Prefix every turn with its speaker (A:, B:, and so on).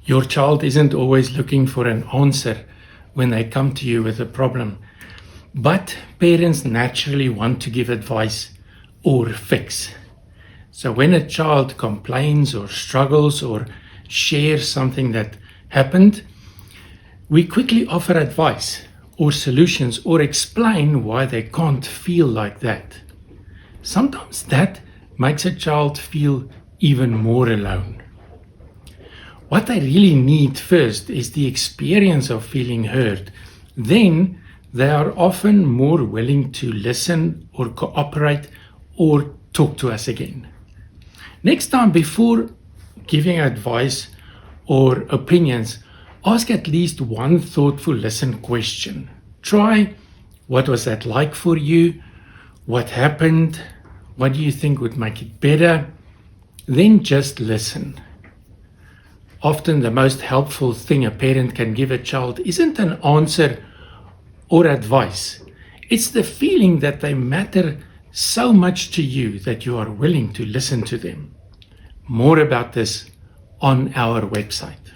A: Your child isn't always looking for an answer when they come to you with a problem, but parents naturally want to give advice or fix. So when a child complains or struggles or shares something that happened, we quickly offer advice or solutions or explain why they can't feel like that. Sometimes that makes a child feel even more alone. What they really need first is the experience of feeling heard. Then they are often more willing to listen or cooperate or talk to us again. Next time, before giving advice or opinions, ask at least one thoughtful listen question. Try, what was that like for you? What happened? What do you think would make it better? Then just listen. Often the most helpful thing a parent can give a child isn't an answer or advice. It's the feeling that they matter so much to you that you are willing to listen to them. More about this on our website.